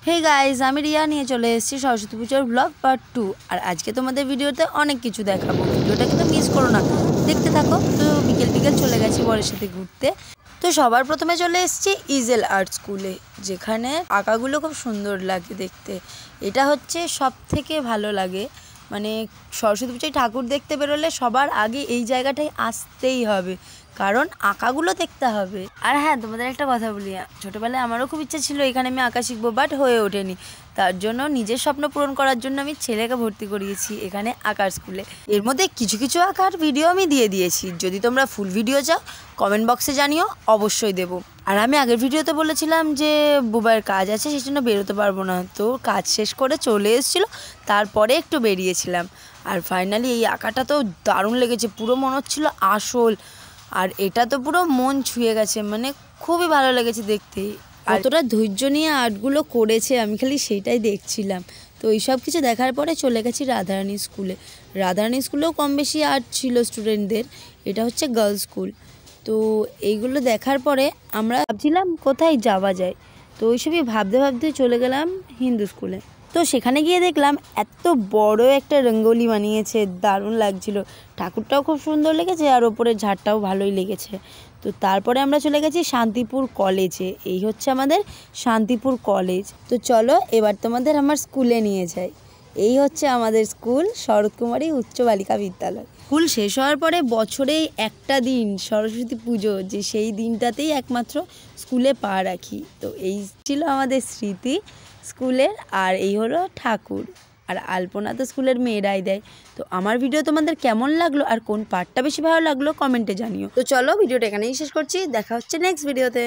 Hey guys, আমি রিয়া নিয়ে চলে এসেছি সরস্বতী পুজোর ব্লগ পার্ট 2। আর আজকে তোমাদের ভিডিওতে অনেক কিছু দেখাবো, ভিডিওটা কিন্তু মিস করো না, দেখতে থাকো। তো বিকেল বিকেল চলে গেছি বরের সাথে ঘুরতে। তো সবার প্রথমে চলে এসেছি ইজেল আর্ট স্কুলে, যেখানে আঁকাগুলো খুব সুন্দর লাগে দেখতে। এটা হচ্ছে সব থেকে ভালো লাগে, মানে সরস্বতী পুজোয় ঠাকুর দেখতে বেরোলে সবার আগে এই জায়গাটায় আসতেই হবে, কারণ আঁকাগুলো দেখতে হবে। আর হ্যাঁ, তোমাদের একটা কথা বলি, ছোটোবেলায় আমারও খুব ইচ্ছা ছিল এখানে আমি আঁকা শিখবো, বাট হয়ে ওঠেনি। তার জন্য নিজের স্বপ্ন পূরণ করার জন্য আমি ছেলেকে ভর্তি করিয়েছি এখানে আঁকার স্কুলে। এর মধ্যে কিছু কিছু আঁকার ভিডিও আমি দিয়ে দিয়েছি, যদি তোমরা ফুল ভিডিও চাও কমেন্ট বক্সে জানিও, অবশ্যই দেবো। আর আমি আগের ভিডিওতে বলেছিলাম যে বুবাইয়ের কাজ আছে, সেই জন্য বেরোতে পারবো না, তো কাজ শেষ করে চলে এসেছিলো, তারপরে একটু বেরিয়েছিলাম। আর ফাইনালি এই আঁকাটা তো দারুণ লেগেছে, পুরো মনে হচ্ছিলো আসল। আর এটা তো পুরো মন ছুঁয়ে গেছে, মানে খুবই ভালো লেগেছে দেখতে। কতটা ধৈর্য নিয়ে আর্টগুলো করেছে আমি খালি সেটাই দেখছিলাম। তো এইসব কিছু দেখার পরে চলে গেছি রাধারানী স্কুলে। রাধারানী স্কুলেও কম বেশি আর্ট ছিল স্টুডেন্টদের, এটা হচ্ছে গার্লস স্কুল। তো এইগুলো দেখার পরে আমরা ভাবছিলাম কোথায় যাওয়া যায়, তো ওইসবই ভাবতে ভাবতে চলে গেলাম হিন্দু স্কুলে। তো সেখানে গিয়ে দেখলাম এত বড় একটা রঙ্গোলি বানিয়েছে, দারুণ লাগছিল। ঠাকুরটাও খুব সুন্দর লেগেছে, আর ওপরের ঝাড়টাও ভালোই লেগেছে। তো তারপরে আমরা চলে গেছি শান্তিপুর কলেজে, এই হচ্ছে আমাদের শান্তিপুর কলেজ। তো চলো এবার তোমাদের আমার স্কুলে নিয়ে যাই। এই হচ্ছে আমাদের স্কুল, শরৎকুমারী উচ্চ বালিকা বিদ্যালয়। স্কুল শেষ হওয়ার পরে বছরে একটা দিন সরস্বতী পুজো, যে সেই দিনটাতেই একমাত্র স্কুলে পা রাখি। তো এই ছিল আমাদের স্মৃতি স্কুলের। আর এই হলো ঠাকুর, আর আলপনা তো স্কুলের মেয়েরাই দেয়। তো আমার ভিডিও তোমাদের কেমন লাগলো আর কোন পার্টটা বেশি ভালো লাগলো কমেন্টে জানিও। তো চলো ভিডিওটা এখানেই শেষ করছি, দেখা হচ্ছে নেক্সট ভিডিওতে।